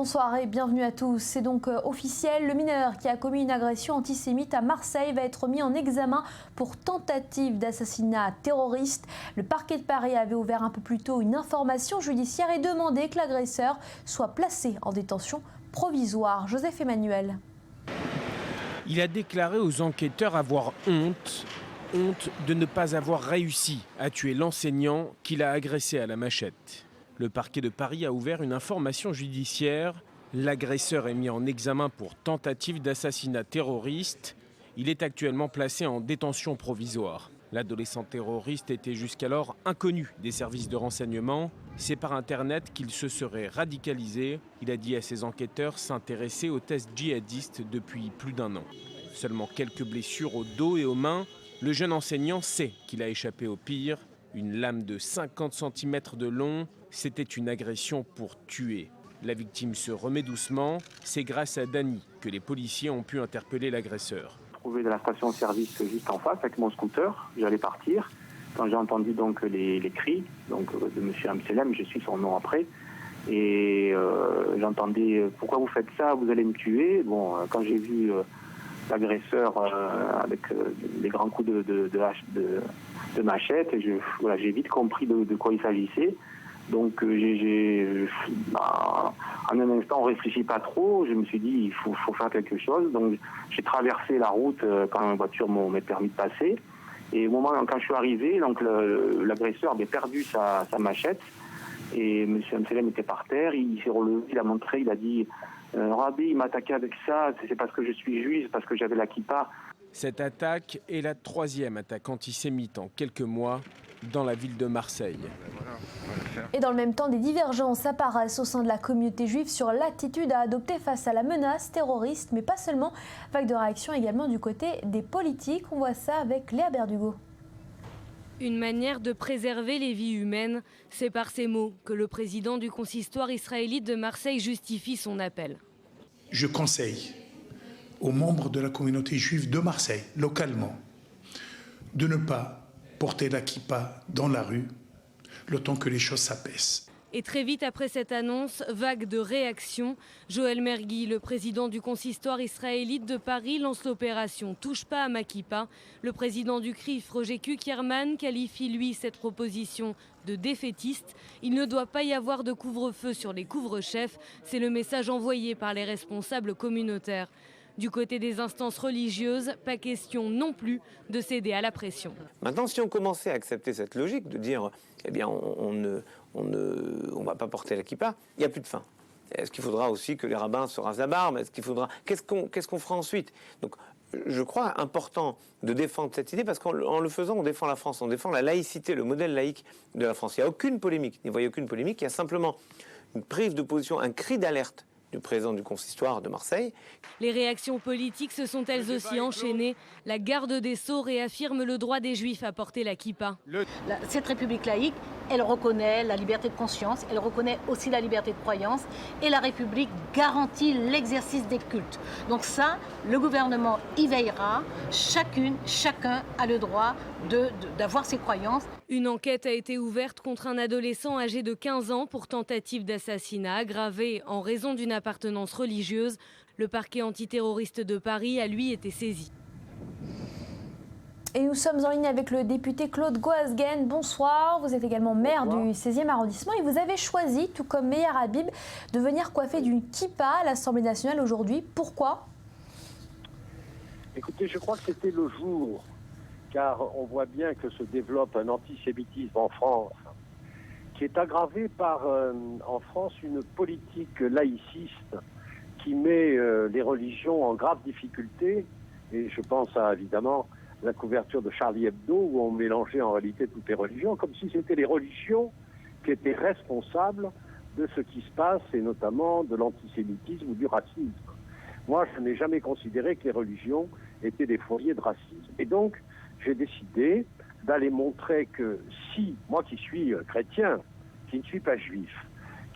Bonsoir et bienvenue à tous. C'est donc officiel, le mineur qui a commis une agression antisémite à Marseille va être mis en examen pour tentative d'assassinat terroriste. Le parquet de Paris avait ouvert un peu plus tôt une information judiciaire et demandé que l'agresseur soit placé en détention provisoire. Joseph Emmanuel. Il a déclaré aux enquêteurs avoir honte de ne pas avoir réussi à tuer l'enseignant qu'il a agressé à la machette. Le parquet de Paris a ouvert une information judiciaire. L'agresseur est mis en examen pour tentative d'assassinat terroriste. Il est actuellement placé en détention provisoire. L'adolescent terroriste était jusqu'alors inconnu des services de renseignement. C'est par Internet qu'il se serait radicalisé. Il a dit à ses enquêteurs s'intéresser aux tests djihadistes depuis plus d'1 an. Seulement quelques blessures au dos et aux mains. Le jeune enseignant sait qu'il a échappé au pire. Une lame de 50 cm de long, c'était une agression pour tuer. La victime se remet doucement. C'est grâce à Dany que les policiers ont pu interpeller l'agresseur. Je me trouvais de la station-service juste en face avec mon scooter. J'allais partir. Quand j'ai entendu donc les cris de M. Amselem, je suis son nom après. Et j'entendais « Pourquoi vous faites ça? Vous allez me tuer ». Bon, quand j'ai vu l'agresseur avec des grands coups de machette, j'ai vite compris de quoi il s'agissait. Donc en un instant, on ne réfléchit pas trop. Je me suis dit, il faut faire quelque chose. Donc j'ai traversé la route quand la voiture m'a permis de passer. Et au moment quand je suis arrivé, donc l'agresseur avait perdu sa machette. Et M. Amselem était par terre. Il s'est relevé, il a montré, il a dit Rabbi, il m'a attaqué avec ça, c'est parce que je suis juif, parce que j'avais la kippa. Cette attaque est la 3e attaque antisémite en quelques mois dans la ville de Marseille. Et dans le même temps, des divergences apparaissent au sein de la communauté juive sur l'attitude à adopter face à la menace terroriste, mais pas seulement. Vague de réaction également du côté des politiques. On voit ça avec Léa Berdugo. Une manière de préserver les vies humaines, c'est par ces mots que le président du consistoire israélite de Marseille justifie son appel. Je conseille aux membres de la communauté juive de Marseille, localement, de ne pas porter la kippa dans la rue le temps que les choses s'apaisent. Et très vite après cette annonce, vague de réactions. Joël Mergui, le président du consistoire israélite de Paris, lance l'opération Touche pas à ma kippa. Le président du CRIF, Roger Kuckerman, qualifie lui cette proposition de défaitiste. Il ne doit pas y avoir de couvre-feu sur les couvre-chefs. C'est le message envoyé par les responsables communautaires. Du côté des instances religieuses, pas question non plus de céder à la pression. Maintenant, si on commençait à accepter cette logique de dire eh bien, on ne va pas porter la kippa, il n'y a plus de fin. Est-ce qu'il faudra aussi que les rabbins se rasent la barbe? Qu'est-ce qu'on fera ensuite? Donc, je crois important de défendre cette idée parce qu'en le faisant, on défend la France, on défend la laïcité, le modèle laïque de la France. Il n'y a aucune polémique, n'y voyez aucune polémique, il y a simplement une prise de position, un cri d'alerte du président du consistoire de Marseille. Les réactions politiques se sont elles aussi enchaînées. La garde des Sceaux réaffirme le droit des Juifs à porter la kippa. Cette république laïque, elle reconnaît la liberté de conscience, elle reconnaît aussi la liberté de croyance et la République garantit l'exercice des cultes. Donc ça, le gouvernement y veillera. Chacun a le droit d'avoir ses croyances. Une enquête a été ouverte contre un adolescent âgé de 15 ans pour tentative d'assassinat aggravé en raison d'une appartenance religieuse. Le parquet antiterroriste de Paris a lui été saisi. Et nous sommes en ligne avec le député Claude Goasguen. Bonsoir, vous êtes également maire du 16e arrondissement et vous avez choisi, tout comme Meir Habib, de venir coiffer d'une kippa à l'Assemblée nationale aujourd'hui. Pourquoi? Écoutez, je crois que c'était le jour, car on voit bien que se développe un antisémitisme en France qui est aggravé par, en France, une politique laïciste qui met les religions en grave difficulté. Et je pense à, évidemment, la couverture de Charlie Hebdo, où on mélangeait en réalité toutes les religions, comme si c'était les religions qui étaient responsables de ce qui se passe, et notamment de l'antisémitisme ou du racisme. Moi, je n'ai jamais considéré que les religions étaient des foyers de racisme. Et donc, j'ai décidé d'aller montrer que si, moi qui suis chrétien, qui ne suis pas juif,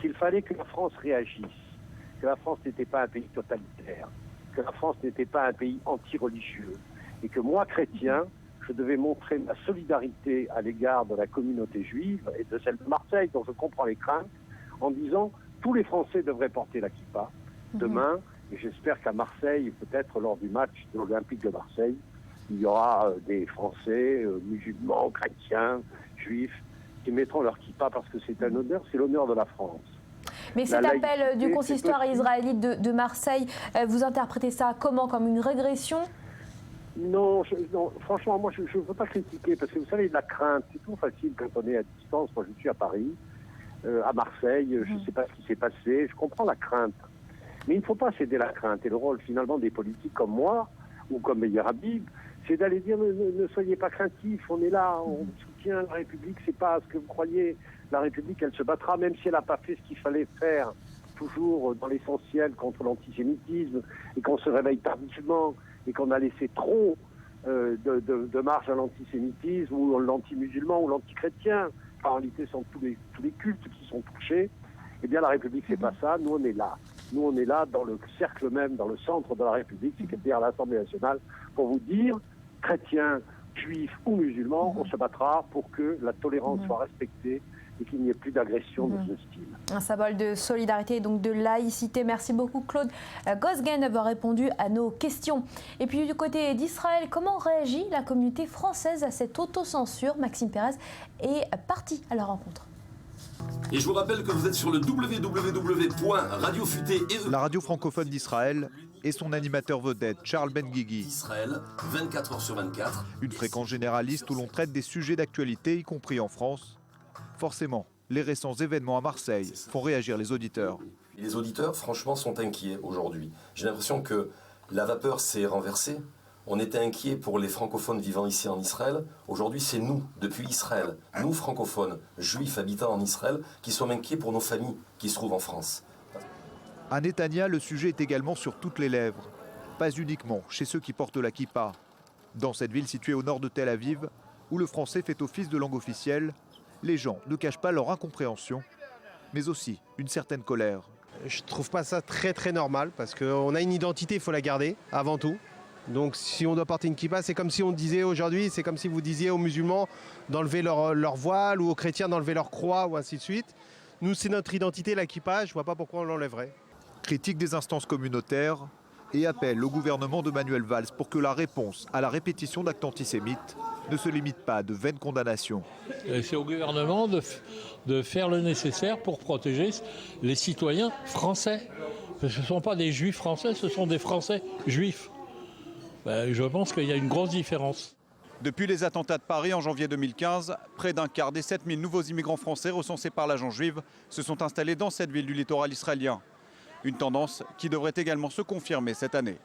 qu'il fallait que la France réagisse, que la France n'était pas un pays totalitaire, que la France n'était pas un pays anti-religieux, et que moi, chrétien, je devais montrer ma solidarité à l'égard de la communauté juive et de celle de Marseille, dont je comprends les craintes, en disant tous les Français devraient porter la kippa demain. Et j'espère qu'à Marseille, peut-être lors du match de l'Olympique de Marseille, il y aura des Français, musulmans, chrétiens, juifs, qui mettront leur kippa parce que c'est un honneur, c'est l'honneur de la France. Mais cet appel du consistoire israélite de Marseille, vous interprétez ça comment? Comme une régression? Non, franchement, moi je ne veux pas critiquer, parce que vous savez, la crainte, c'est tout facile quand on est à distance. Moi je suis à Paris, à Marseille, je ne sais pas ce qui s'est passé, je comprends la crainte. Mais il ne faut pas céder la crainte. Et le rôle finalement des politiques comme moi, ou comme Meir Habib, c'est d'aller dire ne soyez pas craintifs, on est là, on soutient la République, c'est pas ce que vous croyez. La République, elle se battra, même si elle n'a pas fait ce qu'il fallait faire, toujours dans l'essentiel contre l'antisémitisme, et qu'on se réveille tardivement, et qu'on a laissé trop de marge à l'antisémitisme, ou l'anti-musulman, ou l'anti-chrétien. Enfin, en réalité, ce sont tous les cultes qui sont touchés. Eh bien, la République, c'est pas ça. Nous, on est là. Nous, on est là dans le cercle même, dans le centre de la République, c'est-à-dire à l'Assemblée nationale, pour vous dire, chrétiens, juifs ou musulmans, on se battra pour que la tolérance soit respectée et qu'il n'y ait plus d'agression de ce style. Un symbole de solidarité et donc de laïcité. Merci beaucoup Claude Gosgen d'avoir répondu à nos questions. Et puis du côté d'Israël, comment réagit la communauté française à cette autocensure? Maxime Pérez est parti à la rencontre. Et je vous rappelle que vous êtes sur le www.radiofuté et la radio francophone d'Israël et son animateur vedette Charles Ben-Guigui. Israël, 24 h sur 24. Une fréquence généraliste où l'on traite des sujets d'actualité, y compris en France. Forcément, les récents événements à Marseille font réagir les auditeurs. Les auditeurs, franchement, sont inquiets aujourd'hui. J'ai l'impression que la vapeur s'est renversée. On était inquiets pour les francophones vivant ici en Israël. Aujourd'hui, c'est nous, depuis Israël, nous francophones, juifs habitant en Israël, qui sommes inquiets pour nos familles qui se trouvent en France. À Netanya, le sujet est également sur toutes les lèvres. Pas uniquement chez ceux qui portent la kippa. Dans cette ville située au nord de Tel Aviv, où le français fait office de langue officielle, les gens ne cachent pas leur incompréhension, mais aussi une certaine colère. Je ne trouve pas ça très normal, parce qu'on a une identité, il faut la garder, avant tout. Donc si on doit porter une kippa, c'est comme si on disait aujourd'hui, c'est comme si vous disiez aux musulmans d'enlever leur voile, ou aux chrétiens d'enlever leur croix, ou ainsi de suite. Nous, c'est notre identité, la kippa, je ne vois pas pourquoi on l'enlèverait. Critique des instances communautaires et appel au gouvernement de Manuel Valls pour que la réponse à la répétition d'actes antisémites ne se limite pas à de vaines condamnations. C'est au gouvernement de faire le nécessaire pour protéger les citoyens français. Ce ne sont pas des juifs français, ce sont des Français juifs. Je pense qu'il y a une grosse différence. Depuis les attentats de Paris en janvier 2015, près d'un quart des 7000 nouveaux immigrants français recensés par l'agence juive se sont installés dans cette ville du littoral israélien. Une tendance qui devrait également se confirmer cette année.